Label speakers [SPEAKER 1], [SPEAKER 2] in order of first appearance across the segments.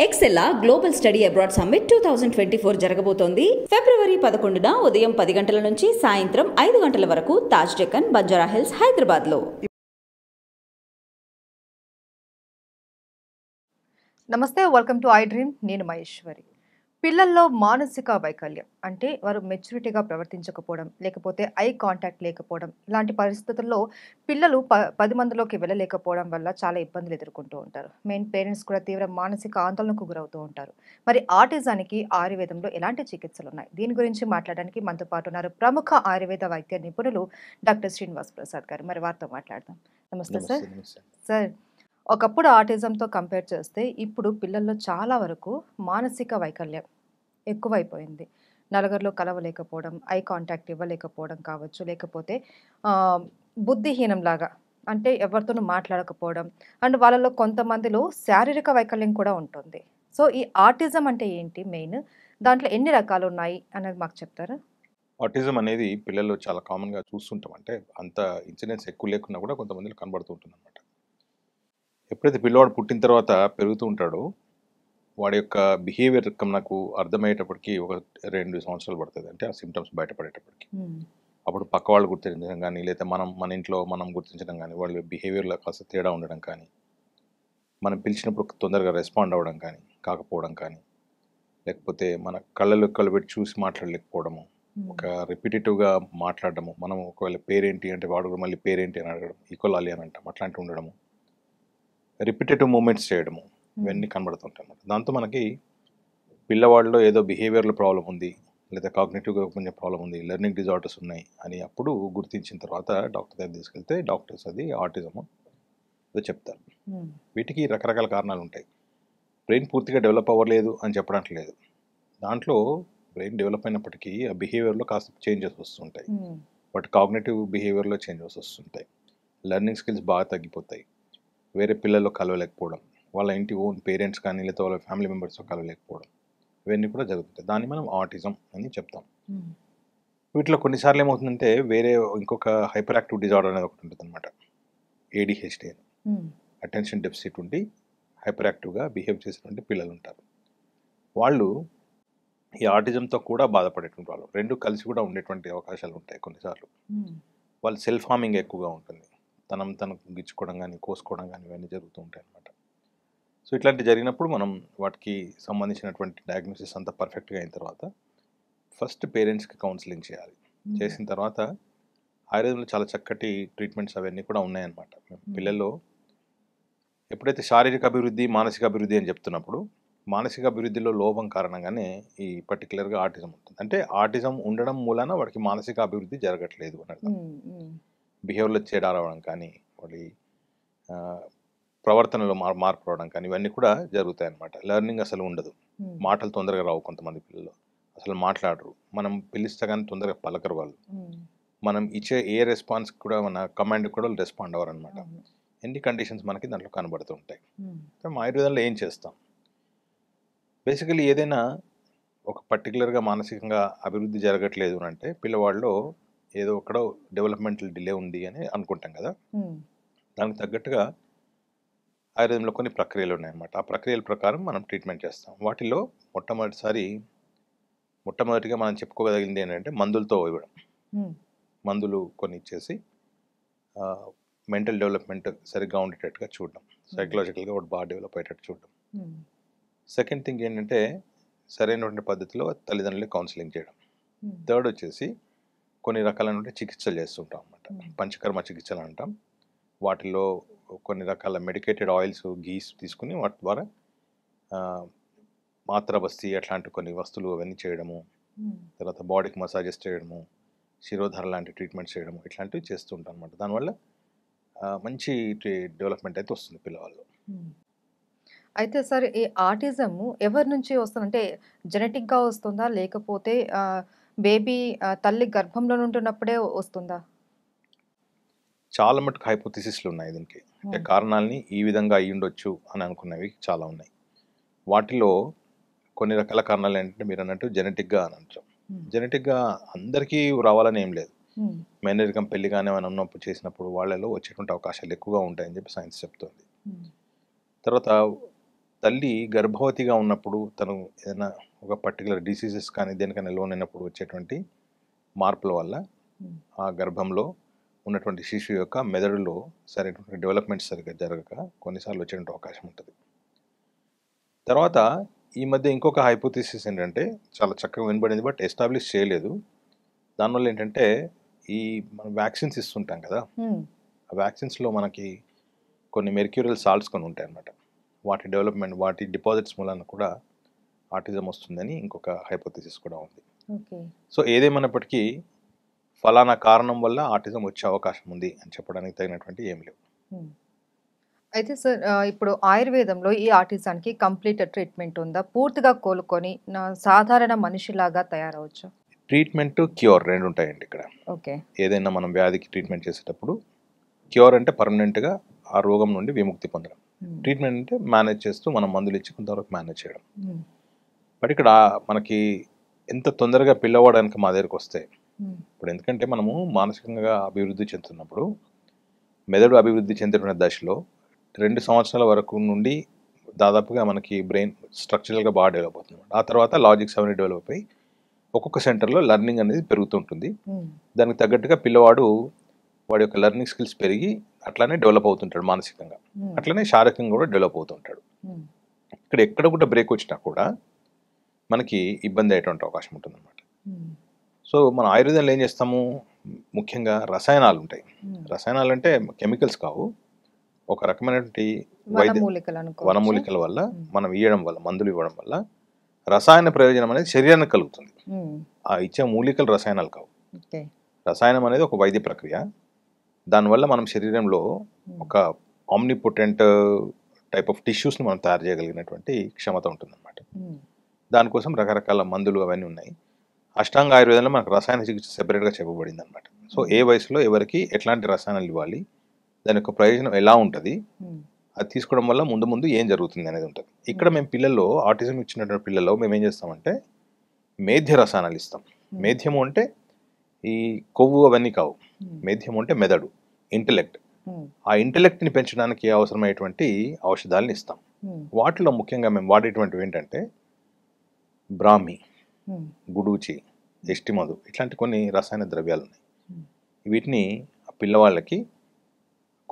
[SPEAKER 1] ఎక్సెల్లా global study abroad summit 2024 జరగబోతోంది. ఫిబ్రవరి 11న ఉదయం 10 గంటల నుంచి సాయంత్రం 5 గంటల వరకు తాజ్ డెక్కన్, బంజారా హిల్స్, హైదరాబాద్లో.
[SPEAKER 2] నమస్తే, వెల్కమ్ టు ఐ డ్రీమ్. నేను మహేశ్వరి. పిల్లల్లో మానసిక వైకల్యం అంటే వారు మెచ్యూరిటీగా ప్రవర్తించకపోవడం, లేకపోతే ఐ కాంటాక్ట్ లేకపోవడం, ఇలాంటి పరిస్థితుల్లో పిల్లలు 10 మందిలోకి వెళ్ళలేకపోవడం వల్ల చాలా ఇబ్బందులు ఎదుర్కొంటూ ఉంటారు. మెయిన్ పేరెంట్స్ కూడా తీవ్ర మానసిక ఆందోళనకు గురవుతూ ఉంటారు. మరి ఆటిజానికి ఆయుర్వేదంలో ఎలాంటి చికిత్సలు ఉన్నాయి? దీని గురించి మాట్లాడడానికి మనతో పాటు ఉన్నారు ప్రముఖ ఆయుర్వేద వైద్య నిపుణులు డాక్టర్ శ్రీనివాస్ ప్రసాద్ గారు. మరి వారితో మాట్లాడదాం. నమస్తే సార్. సార్, ఒకప్పుడు ఆటిజంతో కంపేర్ చేస్తే ఇప్పుడు పిల్లల్లో చాలా వరకు మానసిక వైకల్యం ఎక్కువైపోయింది. నలుగురిలో కలవలేకపోవడం, ఐ కాంటాక్ట్ ఇవ్వలేకపోవడం కావచ్చు, లేకపోతే బుద్ధిహీనంలాగా అంటే ఎవరితోనూ మాట్లాడకపోవడం, అండ్ వాళ్ళలో కొంతమందిలో శారీరక వైకల్యం కూడా ఉంటుంది. సో ఈ ఆటిజం అంటే ఏంటి మెయిన్? దాంట్లో ఎన్ని రకాలు ఉన్నాయి అనేది మాకు చెప్తారా?
[SPEAKER 3] ఆటిజం అనేది పిల్లల్లో చాలా కామన్గా చూస్తుంటాం. అంటే అంత ఇన్సిడెన్స్ ఎక్కువ లేకున్నా కూడా కొంతమందిలో కనబడుతూ ఉంటుంది అనమాట. ఎప్పుడైతే పిల్లవాడు పుట్టిన తర్వాత పెరుగుతూ ఉంటాడో వాడి యొక్క బిహేవియర్ నాకు అర్థమయ్యేటప్పటికి ఒక 2 సంవత్సరాలు పడుతుంది. అంటే ఆ సిమ్టమ్స్ బయటపడేటప్పటికి అప్పుడు పక్క వాళ్ళు గుర్తించడం కానీ, లేదా మన ఇంట్లో మనం గుర్తించడం కానీ, వాళ్ళ బిహేవియర్లో కాస్త తేడా ఉండడం కానీ, మనం పిలిచినప్పుడు తొందరగా రెస్పాండ్ అవ్వడం కానీ కాకపోవడం కానీ, లేకపోతే మన కళ్ళలో కళ్ళు పెట్టి చూసి మాట్లాడలేకపోవడము, ఒక రిపిటేటివ్గా మాట్లాడడము, మనం ఒకవేళ పేరేంటి అంటే వాడు కూడా మళ్ళీ పేరేంటి అని అడగడం, ఈక్వల్ అని అంటాం, అట్లాంటివి ఉండడము, రిపిటేటివ్ మూమెంట్స్ చేయడము, ఇవన్నీ కనబడుతుంటాయి అన్నమాట. దాంతో మనకి పిల్లవాడిలో ఏదో బిహేవియర్లో ప్రాబ్లం ఉంది, లేదా కాగ్నిటివ్గా కొంచెం ప్రాబ్లం ఉంది, లెర్నింగ్ డిజార్డర్స్ ఉన్నాయి అని అప్పుడు గుర్తించిన తర్వాత డాక్టర్ దగ్గర తీసుకెళ్తే డాక్టర్స్ అది ఆటిజము అదో చెప్తారు. వీటికి రకరకాల కారణాలు ఉంటాయి. బ్రెయిన్ పూర్తిగా డెవలప్ అవ్వలేదు అని చెప్పడానికి లేదు. దాంట్లో బ్రెయిన్ డెవలప్ అయినప్పటికీ ఆ బిహేవియర్లో కాస్త చేంజెస్ వస్తుంటాయి. బట్ కాగ్నిటివ్ బిహేవియర్లో చేంజెస్ వస్తుంటాయి. లెర్నింగ్ స్కిల్స్ బాగా తగ్గిపోతాయి. వేరే పిల్లల్లో కలవలేకపోవడం, వాళ్ళ ఇంటి ఓన్ పేరెంట్స్ కానీ లేదా వాళ్ళ ఫ్యామిలీ మెంబర్స్తో కలవలేకపోవడం, ఇవన్నీ కూడా జరుగుతాయి. దాన్ని మనం ఆటిజం అని చెప్తాం. వీటిలో కొన్నిసార్లు ఏమవుతుందంటే వేరే ఇంకొక హైపర్ యాక్టివ్ డిజార్డర్ అనేది ఒకటి ఉంటుంది అనమాట. ADHD అని, అటెన్షన్ డెఫిసిట్ ఉండి హైపర్ యాక్టివ్గా బిహేవ్ చేసినటువంటి పిల్లలు ఉంటారు. వాళ్ళు ఈ ఆటిజంతో కూడా బాధపడేటువంటి వాళ్ళు, రెండు కలిసి కూడా ఉండేటువంటి అవకాశాలు ఉంటాయి. కొన్నిసార్లు వాళ్ళు సెల్ఫ్ హార్మింగ్ ఎక్కువగా ఉంటుంది. తనకు గిచ్చుకోవడం కానీ, కోసుకోవడం కానీ, ఇవన్నీ జరుగుతూ ఉంటాయి అన్నమాట. సో ఇట్లాంటి జరిగినప్పుడు మనం వాటికి సంబంధించినటువంటి డయాగ్నోసిస్ అంతా పర్ఫెక్ట్గా అయిన తర్వాత ఫస్ట్ పేరెంట్స్కి కౌన్సిలింగ్ చేయాలి. చేసిన తర్వాత ఆయుర్వేదంలో చాలా చక్కటి ట్రీట్మెంట్స్ అవన్నీ కూడా ఉన్నాయన్నమాట. పిల్లల్లో ఎప్పుడైతే శారీరక అభివృద్ధి, మానసిక అభివృద్ధి అని చెప్తున్నప్పుడు మానసిక అభివృద్ధిలో లోపం కారణంగానే ఈ పర్టికులర్గా ఆటిజం ఉంటుంది. అంటే ఆటిజం ఉండడం మూలాన వాడికి మానసిక అభివృద్ధి జరగట్లేదు అని అర్థం. బిహేవియర్లో తేడా రావడం కానీ, వాడి ప్రవర్తనలో మార్పు రావడం కానీ, ఇవన్నీ కూడా జరుగుతాయి అన్నమాట. లెర్నింగ్ అసలు ఉండదు. మాటలు తొందరగా రావు. కొంతమంది పిల్లలు అసలు మాట్లాడరు. మనం పిలిస్తే కానీ తొందరగా పలకరు వాళ్ళు. మనం ఇచ్చే ఏ రెస్పాన్స్ కూడా, మన కమాండ్ కూడా రెస్పాండ్ అవ్వరు అనమాట. ఎన్ని కండిషన్స్ మనకి దాంట్లో కనబడుతూ ఉంటాయి. మా ఆయుర్వేదంలో ఏం చేస్తాం, బేసికలీ ఏదైనా ఒక పర్టికులర్గా మానసికంగా అభివృద్ధి జరగట్లేదు అని అంటే పిల్లవాడిలో ఏదో ఒకడ డెవలప్మెంటల్ డిలే ఉంది అని అనుకుంటాం కదా. దానికి తగ్గట్టుగా ఆయుర్వేదంలో కొన్ని ప్రక్రియలు ఉన్నాయన్నమాట. ఆ ప్రక్రియల ప్రకారం మనం ట్రీట్మెంట్ చేస్తాం. వాటిలో మొట్టమొదటిగా మనం చెప్పుకోగలిగింది ఏంటంటే మందులతో ఇవ్వడం. మందులు కొన్ని ఇచ్చేసి మెంటల్ డెవలప్మెంట్ సరిగ్గా ఉండేటట్టుగా చూడడం, సైకలాజికల్గా వాడు బాగా డెవలప్ అయ్యేటట్టు చూడడం. సెకండ్ థింగ్ ఏంటంటే సరైనటువంటి పద్ధతిలో తల్లిదండ్రులకి కౌన్సిలింగ్ చేయడం. థర్డ్ వచ్చేసి కొన్ని రకాలైన చికిత్సలు చేస్తుంటాం అన్నమాట. పంచకర్మ చికిత్సలు అంటాం. వాటిలో కొన్ని రకాల మెడికేటెడ్ ఆయిల్స్, గీస్ తీసుకుని వాటి ద్వారా మాత్ర బస్తీ అట్లాంటి కొన్ని వస్తువులు అవన్నీ చేయడము, తర్వాత బాడీకి మసాజెస్ చేయడము, శిరోధార లాంటి ట్రీట్మెంట్స్ చేయడము, ఇట్లాంటివి చేస్తూ ఉంటాం అనమాట. దానివల్ల మంచి డెవలప్మెంట్ అయితే వస్తుంది పిల్లవాళ్ళు.
[SPEAKER 2] అయితే సార్, ఈ ఆటిజం ఎవరి నుంచి వస్తుంది? అంటే జెనెటిక్గా వస్తుందా, లేకపోతే బేబీ తల్లి గర్భంలో ఉంటున్నప్పుడే వస్తుందా?
[SPEAKER 3] చాలా మటుకు హైపోథిసిస్లు ఉన్నాయి దీనికి. అంటే కారణాలని ఈ విధంగా అయ్యి ఉండొచ్చు అని అనుకున్నవి చాలా ఉన్నాయి. వాటిలో కొన్ని రకాల కారణాలు ఏంటంటే మీరు అన్నట్టు జెనెటిక్గా అని అంటాం. జెనెటిక్గా అందరికీ రావాలని ఏం లేదు. మేనరికం పెళ్లిగానే మనం ఉన్నప్పుడు చేసినప్పుడు వాళ్ళలో వచ్చేటువంటి అవకాశాలు ఎక్కువగా ఉంటాయని చెప్పి సైన్స్ చెప్తుంది. తర్వాత తల్లి గర్భవతిగా ఉన్నప్పుడు తను ఏదైనా ఒక పర్టికులర్ డిసీజెస్ కానీ దేనికైనా లోన్ అయినప్పుడు వచ్చేటువంటి మార్పుల వల్ల ఆ గర్భంలో ఉన్నటువంటి శిశువు యొక్క మెదడులో సరైనటువంటి డెవలప్మెంట్ సరిగ్గా జరగక కొన్నిసార్లు వచ్చేటువంటి అవకాశం ఉంటుంది. తర్వాత ఈ మధ్య ఇంకొక హైపోథిసిస్ ఏంటంటే చాలా చక్కగా వినబడింది, బట్ ఎస్టాబ్లిష్ చేయలేదు. దానివల్ల ఏంటంటే ఈ మనం వ్యాక్సిన్స్ ఇస్తుంటాం కదా, ఆ వ్యాక్సిన్స్లో మనకి కొన్ని మెర్క్యూరియల్ సాల్ట్స్ కొన్ని ఉంటాయి అన్నమాట. వాటి డెవలప్మెంట్, వాటి డిపాజిట్స్ మూలన కూడా ఆటిజం వస్తుందని ఇంకొక హైపోథిసిస్ కూడా ఉంది. సో ఏదేమైనప్పటికీ ఫలానా కారణం వల్ల ఆటిజం వచ్చే అవకాశం ఉంది అని చెప్పడానికి తగినటువంటి ఏం లేవు.
[SPEAKER 2] అయితే సార్ ఇప్పుడు ఆయుర్వేదంలో ఈ ఆటిజానికి కంప్లీట్ ట్రీట్మెంట్ ఉందా? పూర్తిగా కోలుకొని సాధారణ మనిషిలాగా తయారవచ్చు?
[SPEAKER 3] ట్రీట్మెంట్, క్యూర్ రెండు ఉంటాయండి ఇక్కడ.
[SPEAKER 2] ఓకే.
[SPEAKER 3] ఏదైనా మనం వ్యాధికి ట్రీట్మెంట్ చేసేటప్పుడు క్యూర్ అంటే పర్మనెంట్గా ఆ రోగం నుండి విముక్తి పొందడం, ట్రీట్మెంట్ అంటే మేనేజ్ చేస్తూ మనం మందులు ఇచ్చి కొంతవరకు మేనేజ్ చేయడం. బట్ ఇక్కడ మనకి ఎంత తొందరగా పిల్లవాడానికి మా దగ్గరికి వస్తే, ఇప్పుడు ఎందుకంటే మనము మానసికంగా అభివృద్ధి చెందుతున్నప్పుడు మెదడు అభివృద్ధి చెందుతున్న దశలో 2 సంవత్సరాల వరకు నుండి దాదాపుగా మనకి బ్రెయిన్ స్ట్రక్చరల్గా బాగా డెవలప్ అవుతుంది. ఆ తర్వాత లాజిక్స్ అవన్నీ డెవలప్ అయ్యి ఒక్కొక్క సెంటర్లో లెర్నింగ్ అనేది పెరుగుతుంటుంది. దానికి తగ్గట్టుగా పిల్లవాడు వాడి యొక్క లెర్నింగ్ స్కిల్స్ పెరిగి అట్లానే డెవలప్ అవుతుంటాడు మానసికంగా, అట్లనే శారీరకంగా కూడా డెవలప్ అవుతుంటాడు. ఇక్కడ ఎక్కడ కూడా బ్రేక్ వచ్చినా కూడా మనకి ఇబ్బంది అయ్యేటువంటి అవకాశం ఉంటుంది అన్నమాట. సో మన ఆయుర్వేదంలో ఏం చేస్తాము, ముఖ్యంగా రసాయనాలు ఉంటాయి. రసాయనాలు అంటే కెమికల్స్ కావు, ఒక రకమైనటువంటి వనమూలికల వల్ల మనం ఇవ్వడం వల్ల, మందులు ఇవ్వడం వల్ల రసాయన ప్రయోజనం అనేది శరీరానికి కలుగుతుంది. ఆ ఇచ్చే మూలికలు రసాయనాలు కావు. రసాయనం అనేది ఒక వైద్య ప్రక్రియ. దానివల్ల మనం శరీరంలో ఒక ఆమ్నిపోటెంట్ టైప్ ఆఫ్ టిష్యూస్ని మనం తయారు చేయగలిగినటువంటి క్షమత ఉంటుందన్నమాట. దానికోసం రకరకాల మందులు అవన్నీ ఉన్నాయి. అష్టాంగ ఆయుర్వేదంలో మనకు రసాయన చికిత్స సెపరేట్గా చెప్పబడింది అనమాట. సో ఏ వయసులో ఎవరికి ఎట్లాంటి రసాయనాలు ఇవ్వాలి, దాని యొక్క ప్రయోజనం ఎలా ఉంటుంది, అది తీసుకోవడం వల్ల ముందు ముందు ఏం జరుగుతుంది అనేది ఉంటుంది. ఇక్కడ మేము పిల్లల్లో, ఆటిజం ఇచ్చినటువంటి పిల్లల్లో మేము ఏం చేస్తామంటే మేధ్య రసాయనాలు ఇస్తాం. మేధ్యము అంటే ఈ కొవ్వు అవన్నీ కావు, మేధ్యము అంటే మెదడు, ఇంటెలెక్ట్. ఆ ఇంటెలెక్ట్ని పెంచడానికి అవసరమైనటువంటి ఔషధాలను ఇస్తాం. వాటిలో ముఖ్యంగా మేము వాడేటువంటివి ఏంటంటే బ్రాహ్మి, గుడూచి, ఎస్టిమధు, ఇట్లాంటి కొన్ని రసాయన ద్రవ్యాలు ఉన్నాయి. వీటిని పిల్లవాళ్ళకి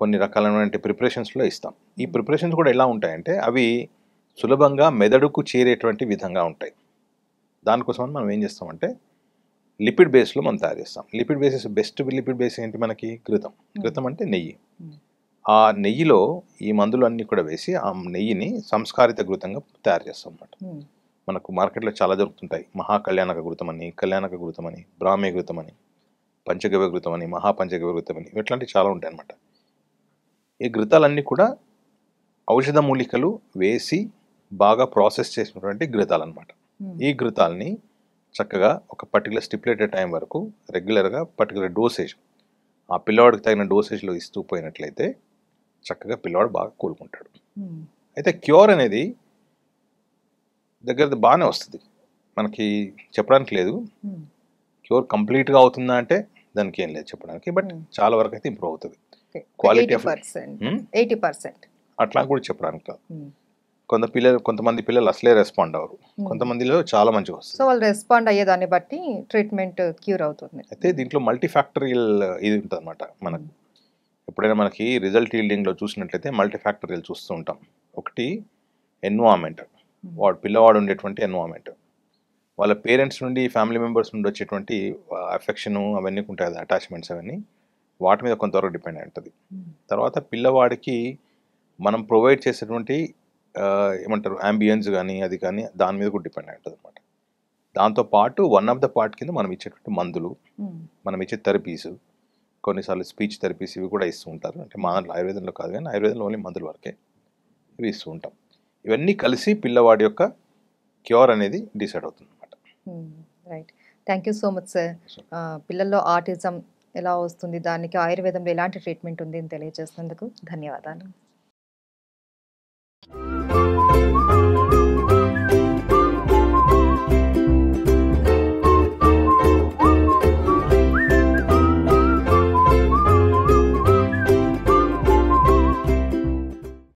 [SPEAKER 3] కొన్ని రకాలైనటువంటి ప్రిపరేషన్స్లో ఇస్తాం. ఈ ప్రిపరేషన్స్ కూడా ఎలా ఉంటాయంటే అవి సులభంగా మెదడుకు చేరేటువంటి విధంగా ఉంటాయి. దానికోసం మనం ఏం చేస్తామంటే లిపిడ్ బేస్లో మనం తయారు చేస్తాం. Lipid bases, best lipid base ఏంటి మనకి? ఘృతం. ఘృతం అంటే నెయ్యి. ఆ నెయ్యిలో ఈ మందులు అన్నీ కూడా వేసి ఆ నెయ్యిని సంస్కారిత ఘృతంగా తయారు చేస్తాం అన్నమాట. మనకు మార్కెట్లో చాలా దొరుకుతుంటాయి. మహాకళ్యాణక ఘృతం అని, కళ్యాణక ఘృతం అని, బ్రాహ్మీ ఘృతం అని, పంచగవ్య ఘృతం అని, మహాపంచగవ్య ఘృతం అని, ఇట్లాంటివి చాలా ఉంటాయి అన్నమాట. ఈ ఘృతాలన్నీ కూడా ఔషధ మూలికలు వేసి బాగా ప్రాసెస్ చేసినటువంటి ఘృతాలు అన్నమాట. ఈ ఘృతాలని చక్కగా ఒక పర్టికులర్ స్టిపులేటెడ్ టైం వరకు రెగ్యులర్గా పర్టికులర్ డోసేజ్, ఆ పిల్లవాడికి తగిన డోసేజ్లో ఇస్తూ పోయినట్లయితే చక్కగా పిల్లవాడు బాగా కోలుకుంటాడు. అయితే క్యూర్ అనేది దగ్గర బాగానే వస్తుంది, మనకి చెప్పడానికి లేదు. క్యూర్ కంప్లీట్గా అవుతుందా అంటే దానికి ఏం లేదు చెప్పడానికి, బట్ చాలా వరకు అయితే ఇంప్రూవ్ అవుతుంది. క్వాలిటీ ఆఫ్
[SPEAKER 2] 80%
[SPEAKER 3] అట్లా కూడా చెప్పడానికి కాదు. కొంతమంది పిల్లలు అసలే రెస్పాండ్ అవ్వరు, కొంతమందిలో చాలా మంచిగా వస్తుంది.
[SPEAKER 2] సో వాళ్ళు రెస్పాండ్ అయ్యేదాన్ని బట్టి ట్రీట్మెంట్ క్యూర్ అవుతుంది.
[SPEAKER 3] అయితే దీంట్లో మల్టీఫ్యాక్టరియల్ ఇది ఉంటుంది అనమాట. మనకు ఎప్పుడైనా మనకి రిజల్ట్ ఈల్డింగ్లో చూసినట్లయితే మల్టీఫ్యాక్టరియల్ చూస్తూ ఉంటాం. ఒకటి ఎన్వామెంట్, పిల్లవాడు ఉండేటువంటి ఎన్వామెంట్, వాళ్ళ పేరెంట్స్ నుండి, ఫ్యామిలీ మెంబర్స్ నుండి వచ్చేటువంటి అఫెక్షను అవన్నీ ఉంటాయి కదా, అటాచ్మెంట్స్ అవన్నీ వాటి మీద కొంతవరకు డిపెండ్ అయి ఉంటుంది. తర్వాత పిల్లవాడికి మనం ప్రొవైడ్ చేసేటువంటి ఏమంటారు అంబియన్స్ కానీ అది కానీ దాని మీద కూడా డిపెండ్ అయి ఉంటుంది అనమాట. దాంతోపాటు వన్ ఆఫ్ ద పార్ట్ కింద మనం ఇచ్చేటువంటి మందులు, మనం ఇచ్చే థెరపీస్, కొన్నిసార్లు స్పీచ్ థెరపీస్ ఇవి కూడా ఇస్తూ ఉంటారు. అంటే మా దాంట్లో ఆయుర్వేదంలో కాదు కానీ ఆయుర్వేదంలో ఓన్లీ మందుల వరకే ఇవి ఇస్తూ ఉంటాం. ఇవన్నీ కలిసి పిల్లవాడి యొక్క క్యూర్ అనేది డిసైడ్ అవుతుంది అనమాట.
[SPEAKER 2] Right, thank you so much sir. పిల్లల్లో ఆటిజం ఎలా వస్తుంది, దానికి ఆయుర్వేదంలో ఎలాంటి ట్రీట్మెంట్ ఉంది అని తెలియజేసినందుకు ధన్యవాదాలు.